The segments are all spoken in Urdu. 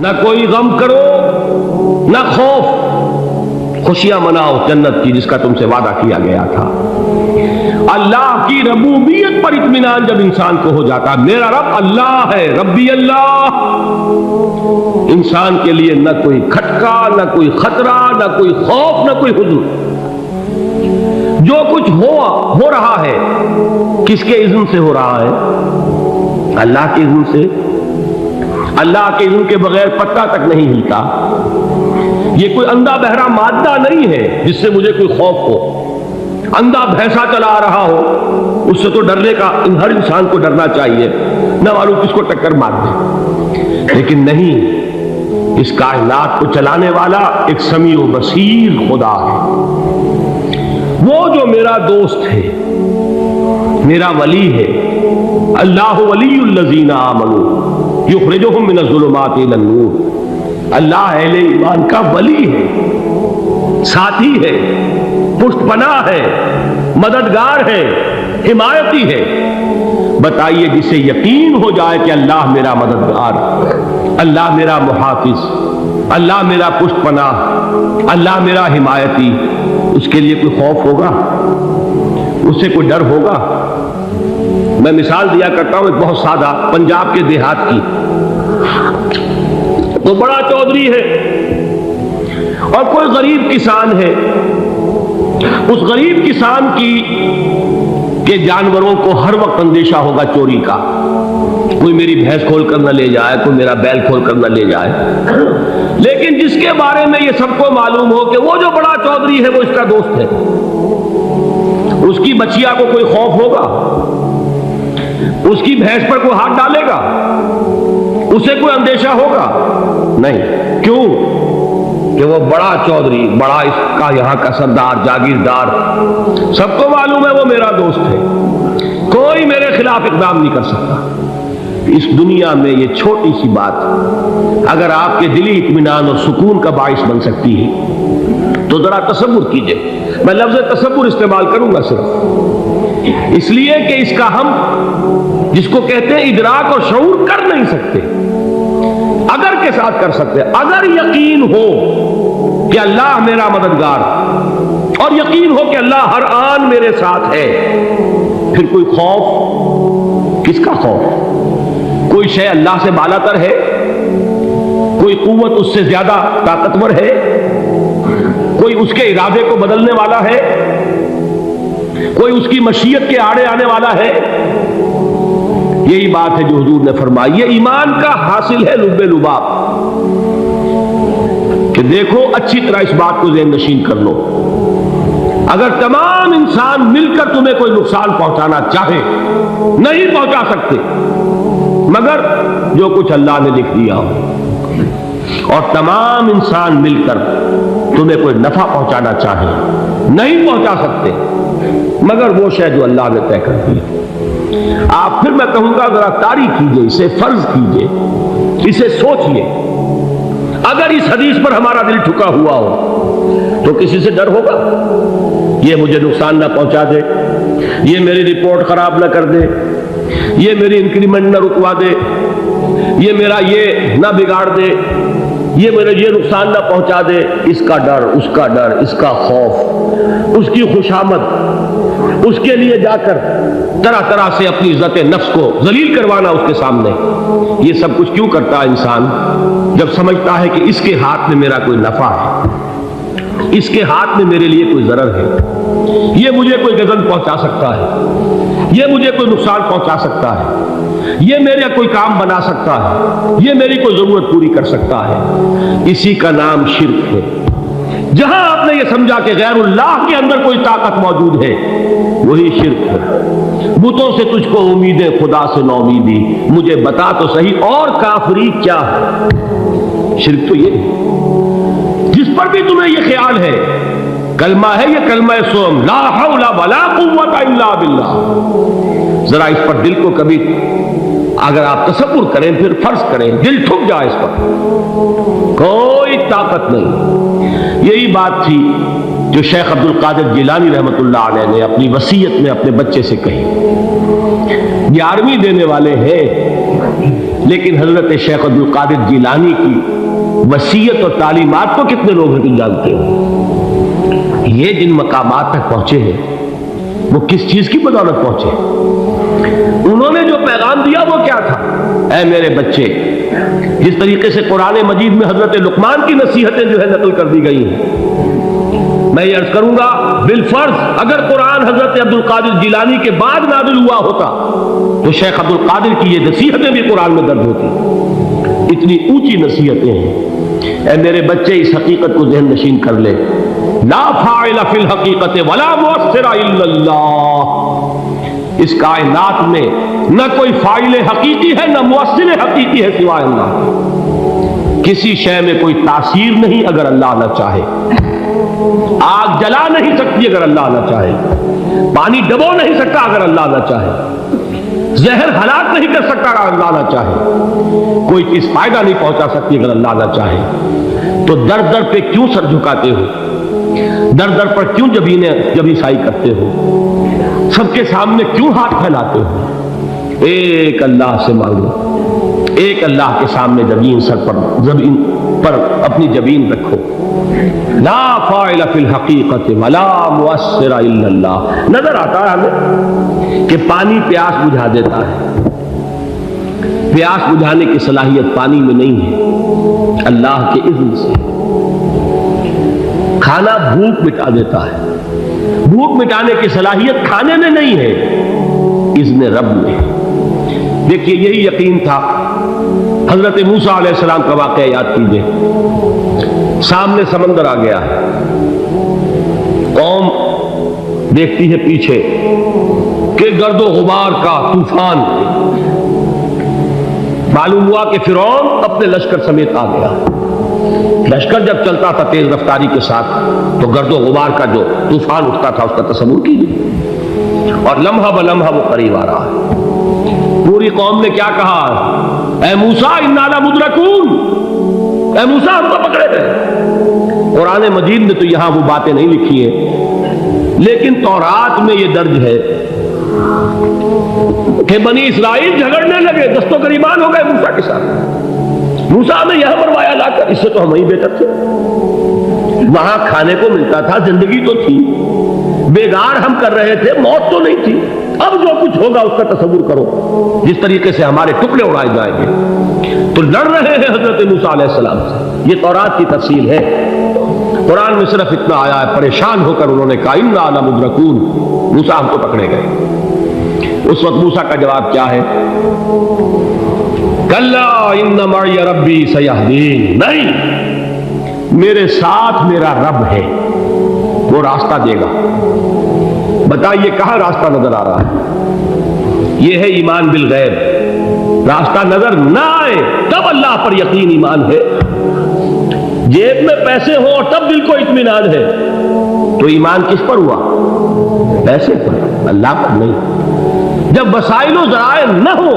نہ کوئی غم کرو نہ خوف، خوشیاں مناؤ جنت کی جس کا تم سے وعدہ کیا گیا تھا۔ اللہ کی ربوبیت پر اطمینان جب انسان کو ہو جاتا، میرا رب اللہ ہے، ربی اللہ، انسان کے لیے نہ کوئی کھٹکا، نہ کوئی خطرہ، نہ کوئی خوف، نہ کوئی حزن۔ جو کچھ ہو رہا ہے کس کے اذن سے ہو رہا ہے؟ اللہ کے اذن سے۔ اللہ کے اذن کے بغیر پتا تک نہیں ہلتا۔ یہ کوئی اندھا بہرا مادہ نہیں ہے جس سے مجھے کوئی خوف ہو۔ اندھا بھینسا چلا آ رہا ہو اس سے تو ڈرنے کا ہر انسان کو ڈرنا چاہیے، نہ معلوم کس کو ٹکر مار دے۔ لیکن نہیں، اس کائنات کو چلانے والا ایک سمیع و بصیر خدا ہے، وہ جو میرا دوست ہے، میرا ولی ہے۔ اللہ ولی الذین آمنوا یخرجہم من الظلمات الی النور۔ اللہ اہل ایمان کا ولی ہے، ساتھی ہے، پشت پناہ ہے، مددگار ہے، حمایتی ہے۔ بتائیے جسے یقین ہو جائے کہ اللہ میرا مددگار، اللہ میرا محافظ، اللہ میرا پشت پناہ، اللہ میرا حمایتی، اس کے لیے کوئی خوف ہوگا؟ اس سے کوئی ڈر ہوگا؟ میں مثال دیا کرتا ہوں ایک بہت سادہ، پنجاب کے دیہات کی۔ تو بڑا چودھری ہے اور کوئی غریب کسان ہے۔ اس غریب کسان کے جانوروں کو ہر وقت اندیشہ ہوگا چوری کا، کوئی میری بھینس کھول کر نہ لے جائے، کوئی میرا بیل کھول کر نہ لے جائے۔ لیکن جس کے بارے میں یہ سب کو معلوم ہو کہ وہ جو بڑا چودھری ہے وہ اس کا دوست ہے، اس کی بچیا کو کوئی خوف ہوگا؟ اس کی بھینس پر کوئی ہاتھ ڈالے گا؟ اسے کوئی اندیشہ ہوگا؟ نہیں۔ کیوں؟ کہ وہ بڑا چودھری، بڑا اس کا یہاں کا سردار، جاگیردار، سب کو معلوم ہے وہ میرا دوست ہے، کوئی میرے خلاف اقدام نہیں کر سکتا۔ اس دنیا میں یہ چھوٹی سی بات اگر آپ کے دلی اطمینان اور سکون کا باعث بن سکتی ہے تو ذرا تصور کیجئے۔ میں لفظ تصور استعمال کروں گا صرف اس لیے کہ اس کا ہم جس کو کہتے ہیں ادراک اور شعور کر نہیں سکتے، اگر کے ساتھ کر سکتے۔ اگر یقین ہو کہ اللہ میرا مددگار اور یقین ہو کہ اللہ ہر آن میرے ساتھ ہے، پھر کوئی خوف؟ کس کا خوف؟ کوئی شے اللہ سے بالا تر ہے؟ کوئی قوت اس سے زیادہ طاقتور ہے؟ کوئی اس کے ارادے کو بدلنے والا ہے؟ کوئی اس کی مشیت کے آڑے آنے والا ہے؟ یہی بات ہے جو حضور نے فرمائی، یہ ایمان کا حاصل ہے لب لباب، کہ دیکھو اچھی طرح اس بات کو ذہن نشین کر لو، اگر تمام انسان مل کر تمہیں کوئی نقصان پہنچانا چاہے نہیں پہنچا سکتے، مگر جو کچھ اللہ نے لکھ دیا ہو، اور تمام انسان مل کر تمہیں کوئی نفع پہنچانا چاہے نہیں پہنچا سکتے، مگر وہ شے جو اللہ نے طے کر دی۔ آپ پھر میں کہوں گا ذرا طاری کیجئے، اسے فرض کیجئے، اسے سوچئے۔ اگر اس حدیث پر ہمارا دل ٹھکا ہوا ہو تو کسی سے ڈر ہوگا؟ یہ مجھے نقصان نہ پہنچا دے، یہ میری رپورٹ خراب نہ کر دے، یہ میری انکریمنٹ نہ رکوا دے، یہ میرا یہ نہ بگاڑ دے، یہ میرے یہ نقصان نہ پہنچا دے۔ اس کا ڈر، اس کا ڈر، اس کا خوف، اس کی خوشامد، اس کے لیے جا کر طرح طرح سے اپنی عزت نفس کو ذلیل کروانا اس کے سامنے، یہ سب کچھ کیوں کرتا ہے انسان؟ جب سمجھتا ہے کہ اس کے ہاتھ میں میرا کوئی نفع ہے، اس کے ہاتھ میں میرے لیے کوئی ضرر ہے، یہ مجھے کوئی غضب پہنچا سکتا ہے، یہ مجھے کوئی نقصان پہنچا سکتا ہے، یہ میرا کوئی کام بنا سکتا ہے، یہ میری کوئی ضرورت پوری کر سکتا ہے، اسی کا نام شرک ہے۔ جہاں آپ نے یہ سمجھا کہ غیر اللہ کے اندر کوئی طاقت موجود ہے، وہی شرک ہے۔ بتوں سے تجھ کو امیدیں، خدا سے نو امیدی، مجھے بتا تو صحیح اور کافری کیا ہے؟ شرک تو یہ ہے۔ جس پر بھی تمہیں یہ خیال ہے، کلمہ ہے یہ کلمہ سوم، لا حول ولا قوت الا باللہ، ذرا اس پر دل کو کبھی اگر آپ تصور کریں، پھر فرض کریں، دل ٹھک جائے، اس پر کوئی طاقت نہیں۔ یہی بات تھی جو شیخ عبد القادر جیلانی رحمۃ اللہ علیہ نے اپنی وصیت میں اپنے بچے سے کہی۔ 11ویں دینے والے ہیں لیکن حضرت شیخ عبد القادر جیلانی کی وصیت اور تعلیمات کو کتنے لوگ ہیں تم جانتے ہو؟ یہ جن مقامات تک پہنچے ہیں وہ کس چیز کی بدولت پہنچے؟ انہوں نے جو پیغام دیا وہ کیا تھا؟ اے میرے بچے، جس طریقے سے قرآن مجید میں حضرت لقمان کی نصیحتیں جو ہے نقل کر دی گئی ہیں، میں یہ عرض کروں گا بالفرض اگر قرآن حضرت عبد القادر جیلانی کے بعد نازل ہوا ہوتا تو شیخ عبد القادر کی یہ نصیحتیں بھی قرآن میں درج ہوتی۔ اتنی اونچی نصیحتیں ہیں۔ اے میرے بچے، اس حقیقت کو ذہن نشین کر لے، لا فاعل فی الحقیقت ولا مؤثر الا اللہ۔ اس کائنات میں نہ کوئی فاعل حقیقی ہے نہ مؤثر حقیقی ہے سوائے اللہ۔ کسی شے میں کوئی تاثیر نہیں اگر اللہ نہ چاہے۔ آگ جلا نہیں سکتی اگر اللہ نہ چاہے، پانی ڈبو نہیں سکتا اگر اللہ نہ چاہے، زہر ہلاک نہیں کر سکتا اگر اللہ نہ چاہے، کوئی چیز فائدہ نہیں پہنچا سکتی اگر اللہ نہ چاہے۔ تو در در پہ کیوں سر جھکاتے ہو؟ در در پر کیوں جبیسائی کرتے ہو؟ سب کے سامنے کیوں ہاتھ پھیلاتے ہو؟ ایک اللہ سے مانگو، ایک اللہ کے سامنے زمین پر اپنی جبین رکھو۔ لا فاعل فی الحقیقت ولا مؤثر الا اللہ۔ نظر آتا ہے ہمیں کہ پانی پیاس بجھا دیتا ہے، پیاس بجھانے کی صلاحیت پانی میں نہیں ہے، اللہ کے اذن سے۔ کھانا بھوک مٹا دیتا ہے، بھوک مٹانے کی صلاحیت کھانے میں نہیں ہے، اذن رب میں۔ دیکھیے یہی یقین تھا۔ حضرت موسیٰ علیہ السلام کا واقعہ یاد کیجئے، سامنے سمندر آ گیا ہے، قوم دیکھتی ہے پیچھے کہ گرد و غبار کا طوفان۔ معلوم ہوا کہ فرعون اپنے لشکر سمیت آ گیا۔ لشکر جب چلتا تھا تیز رفتاری کے ساتھ تو گرد و غبار کا جو طوفان اٹھتا تھا اس کا تصور کیجیے، اور لمحہ بلمحہ وہ قریب آ رہا ہے۔ پوری قوم نے کیا کہا؟ اے موسیٰ انا لمدرکون، اے موسیٰ ہم تو پکڑے گئے۔ قرآن مجید میں تو یہاں وہ باتیں نہیں لکھی ہیں، لیکن تورات میں یہ درج ہے کہ بنی اسرائیل جھگڑنے لگے، دست و گریبان ہو گئے موسیٰ کے ساتھ۔ موسیٰ نے یہاں مروایا لا کر، اس سے تو ہم ہی بہتر تھے، وہاں کھانے کو ملتا تھا، زندگی تو تھی، بیگار ہم کر رہے تھے، موت تو نہیں تھی۔ اب جو کچھ ہوگا اس کا تصور کرو، جس طریقے سے ہمارے ٹکڑے اڑائے جائیں گے۔ تو لڑ رہے ہیں حضرت موسیٰ علیہ السلام سے۔ یہ تورات کی تفصیل ہے، قرآن میں صرف اتنا آیا ہے، پریشان ہو کر انہوں نے کہا انا لمدرکون، موسیٰ ہم تو پکڑے گئے۔ اس وقت موسیٰ کا جواب کیا ہے؟ کلا ان معی ربی سیہدین، نہیں، میرے ساتھ میرا رب ہے، وہ راستہ دے گا۔ بتائیے کہاں راستہ نظر آ رہا ہے؟ یہ ہے ایمان بالغیب۔ راستہ نظر نہ آئے تب اللہ پر یقین ایمان ہے۔ جیب میں پیسے ہوں اور تب دل کو اطمینان ہے تو ایمان کس پر ہوا؟ پیسے پر، اللہ پر نہیں۔ جب وسائل و ذرائع نہ ہو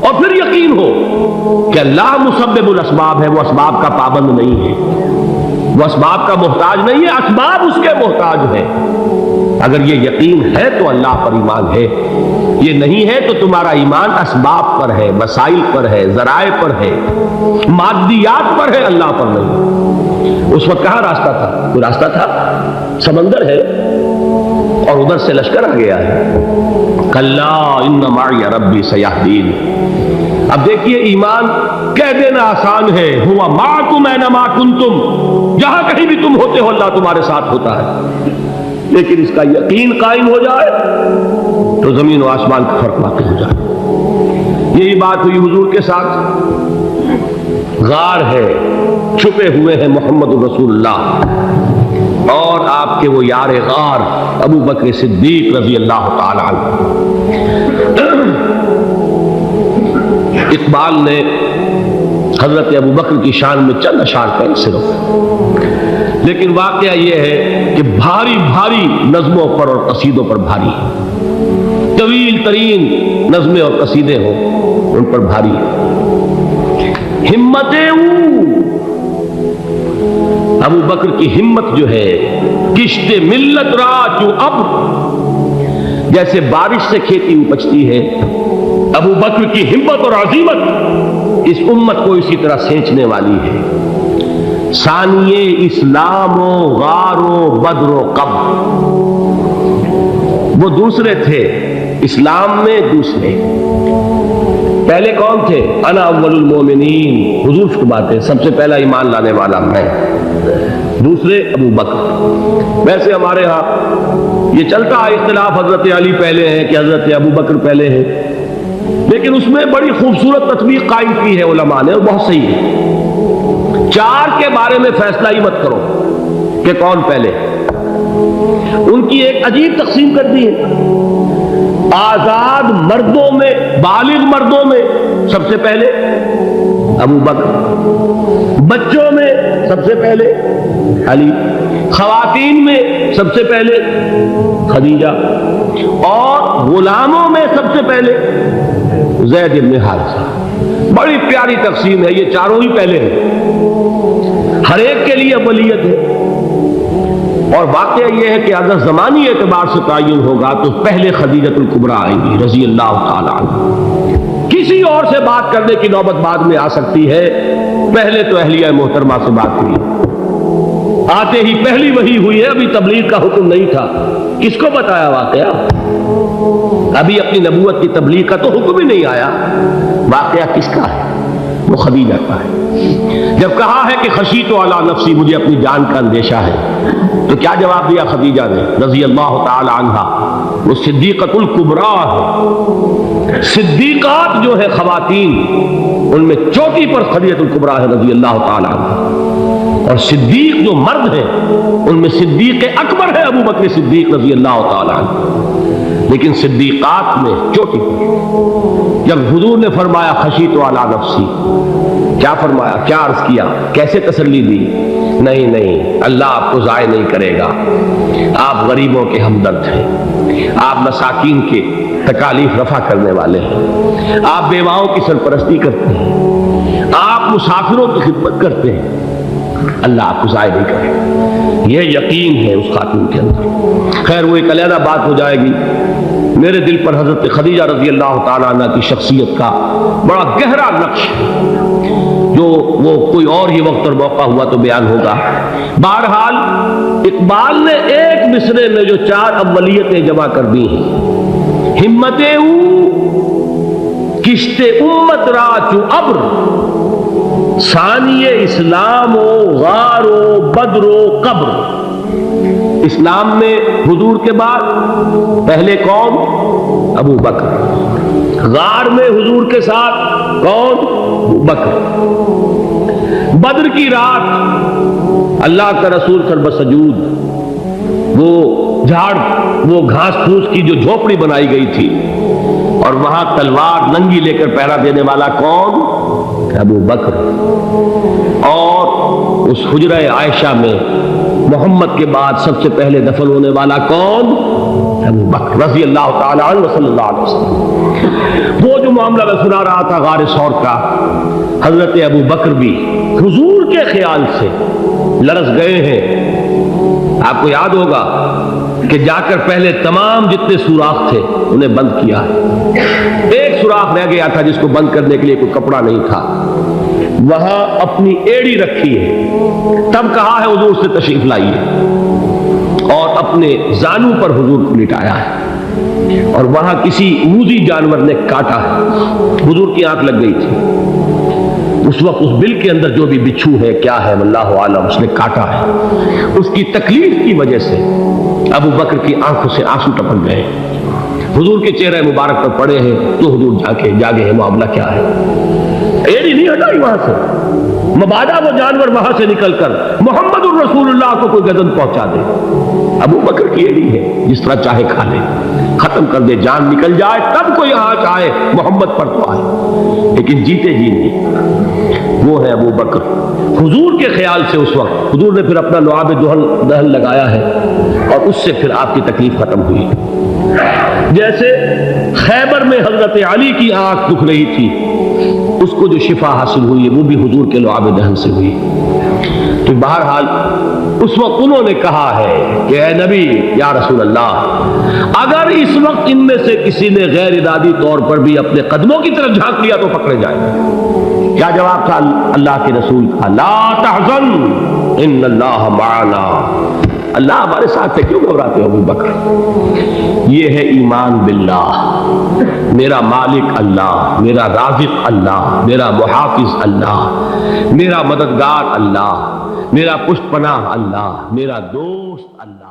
اور پھر یقین ہو کہ اللہ مسبب الاسباب ہے، وہ اسباب کا پابند نہیں ہے، وہ اسباب کا محتاج نہیں ہے، اسباب اس کے محتاج ہے۔ اگر یہ یقین ہے تو اللہ پر ایمان ہے، یہ نہیں ہے تو تمہارا ایمان اسباب پر ہے، وسائل پر ہے، ذرائع پر ہے، مادیات پر ہے، اللہ پر نہیں۔ اس وقت کہاں راستہ تھا؟ کوئی راستہ تھا؟ سمندر ہے اور ادھر سے لشکر آ گیا ہے۔ کلا ان معی ربی سیہدین۔ اب دیکھیے ایمان کہہ دینا آسان ہے، ہوا معکم اینما کنتم، جہاں کہیں بھی تم ہوتے ہو اللہ تمہارے ساتھ ہوتا ہے، لیکن اس کا یقین قائم ہو جائے تو زمین و آسمان کا فرق واقع ہو جائے۔ یہی بات ہوئی حضور کے ساتھ۔ غار ہے، چھپے ہوئے ہیں محمد رسول اللہ اور آپ کے وہ یار غار ابو بکر صدیق رضی اللہ تعالی عنہ۔ اقبال نے حضرت ابو بکر کی شان میں چند اشعار کہیں صرف، لیکن واقعہ یہ ہے کہ بھاری بھاری نظموں پر اور قصیدوں پر بھاری ہے، طویل ترین نظمیں اور قصیدے ہوں ان پر بھاری ہے۔ ہمتیں ابو بکر کی ہمت جو ہے، کشت ملت را چوں اب، جیسے بارش سے کھیتی اپجتی ہے ابو بکر کی ہمت اور عزیمت اس امت کو اسی طرح سینچنے والی ہے۔ ثانیے اسلام و غار و بدر و قبر، وہ دوسرے تھے اسلام میں، دوسرے پہلے کون تھے؟ انا اول المومنین، حضور فرماتے ہیں سب سے پہلا ایمان لانے والا میں، دوسرے ابو بکر۔ ویسے ہمارے ہاں یہ چلتا ہے اختلاف، حضرت علی پہلے ہیں کہ حضرت ابو بکر پہلے ہیں، لیکن اس میں بڑی خوبصورت تطبیق قائم کی ہے علماء نے، اور بہت صحیح ہے۔ چار کے بارے میں فیصلہ ہی مت کرو کہ کون پہلے، ان کی ایک عجیب تقسیم کر دی ہے۔ آزاد مردوں میں، بالغ مردوں میں سب سے پہلے ابو بکر، بچوں میں سب سے پہلے علی، خواتین میں سب سے پہلے خدیجہ، اور غلاموں میں سب سے پہلے زید بن حارثہ۔ بڑی پیاری تقسیم ہے، یہ چاروں ہی پہلے ہیں، ہر ایک کے لیے اولیت ہے۔ اور واقعہ یہ ہے کہ اگر زمانی اعتبار سے تعین ہوگا تو پہلے خدیجۃ الکبریٰ آئیں گی رضی اللہ تعالی عنہ، کسی اور سے بات کرنے کی نوبت بعد میں آ سکتی ہے، پہلے تو اہلیہ محترمہ سے بات ہوئی، آتے ہی پہلی وحی ہوئی ہے، ابھی تبلیغ کا حکم نہیں تھا، کس کو بتایا واقعہ؟ ابھی اپنی نبوت کی تبلیغ کا تو حکم ہی نہیں آیا، واقعہ کس کا ہے؟ وہ خدیجہ کا ہے۔ جب کہا ہے کہ خشیت علی نفسی، مجھے اپنی جان کا اندیشہ ہے، تو کیا جواب دیا خدیجہ نے رضی اللہ تعالی عنہا؟ وہ صدیقۃ الکبریٰ ہے، صدیقات جو ہے خواتین ان میں چوٹی پر خدیجۃ الکبریٰ ہے رضی اللہ تعالی عنہا، اور صدیق جو مرد ہیں ان میں صدیق اکبر ہے ابو بکر صدیق رضی اللہ تعالی عنہ، لیکن صدیقات میں چوٹی پر۔ جب حضور نے فرمایا خشیت علی نفسی، کیا فرمایا، کیا عرض کیا، کیسے تسلی دی؟ نہیں، اللہ آپ کو ضائع نہیں کرے گا، آپ غریبوں کے ہمدرد ہیں، آپ مساکین کے تکالیف رفع کرنے والے ہیں، آپ بیواؤں کی سرپرستی کرتے ہیں، آپ مسافروں کی خدمت کرتے ہیں، اللہ آپ کو ضائع نہیں کرے گا۔ یہ یقین ہے اس خاتون کے اندر۔ خیر وہ ایک علیحدہ بات ہو جائے گی۔ میرے دل پر حضرت خدیجہ رضی اللہ تعالیٰ عنہ کی شخصیت کا بڑا گہرا نقش جو وہ کوئی اور ہی وقت اور موقع ہوا تو بیان ہوگا۔ بہرحال اقبال نے ایک مصرے میں جو چار اولیتیں جمع کر دی ہیں، ہمت او کشت امت را چو ابر، ثانی اسلام و غار و بدر و قبر۔ اسلام میں حضور کے بعد پہلے کون؟ ابو بکر۔ غار میں حضور کے ساتھ کون؟ ابو بکر۔ بدر کی رات اللہ کا رسول سر بسجود، وہ جھاڑ، وہ گھاس پھوس کی جو جھوپڑی بنائی گئی تھی، اور وہاں تلوار ننگی لے کر پہرا دینے والا کون؟ ابو بکر۔ اور اس حجرہ عائشہ میں محمد کے بعد سب سے پہلے دفن ہونے والا کون؟ ابو بکر رضی اللہ تعالی عنہ صلی اللہ علیہ وسلم۔ وہ جو معاملہ میں سنا رہا تھا غار ثور کا، حضرت ابو بکر بھی حضور کے خیال سے لرز گئے ہیں۔ آپ کو یاد ہوگا کہ جا کر پہلے تمام جتنے سوراخ تھے انہیں بند کیا ہے، ایک سوراخ رہ گیا تھا جس کو بند کرنے کے لیے کوئی کپڑا نہیں تھا، وہاں اپنی ایڑی رکھی ہے، تب کہا ہے حضور سے تشریف لائیے، اور اپنے زانو پر حضور کو لٹایا ہے، اور وہاں کسی موذی جانور نے کاٹا ہے، حضور کی آنکھ لگ گئی تھی، اس وقت اس بل کے اندر جو بھی بچھو ہے کیا ہے واللہ عالم، اس نے کاٹا ہے، اس کی تکلیف کی وجہ سے ابو بکر کی آنکھوں سے آنسو ٹپک گئے، حضور کے چہرے مبارک پر پڑے ہیں، تو حضور جاگے ہیں، معاملہ کیا ہے؟ ایڑی نہیں ہٹائی وہاں سے، مبادا وہ جانور وہاں سے نکل کر محمد الرسول اللہ کو کوئی گزن پہنچا دے، ابو بکر کی ایڑی ہے، جس طرح چاہے کھا لے، ختم کر دے، جان نکل جائے تب کوئی آنچ آئے، محمد پر تو آئے، لیکن جیتے جی نہیں۔ وہ ہے ابو بکر حضور کے خیال سے۔ اس وقت حضور نے پھر اپنا لعاب دہن لگایا ہے، اور اس سے پھر آپ کی تکلیف ختم ہوئی۔ جیسے خیبر میں حضرت علی کی آنکھ دکھ رہی تھی، اس کو جو شفا حاصل ہوئی ہے وہ بھی حضور کے لعاب دہن سے ہوئی. تو بہرحال اس وقت انہوں نے کہا ہے کہ اے نبی یا رسول اللہ، اگر اس وقت ان میں سے کسی نے غیر ارادی طور پر بھی اپنے قدموں کی طرف جھانک لیا تو پکڑے جائیں. کیا جواب تھا اللہ کے رسول کا؟ لا تحزن ان اللہ معنا. اللہ ہمارے ساتھ ہے، کیوں گھبراتے ہو ابو بکر؟ یہ ہے ایمان باللہ، میرا مالک اللہ، میرا رازق اللہ، میرا محافظ اللہ، میرا مددگار اللہ، میرا پشت پناہ اللہ، میرا دوست اللہ.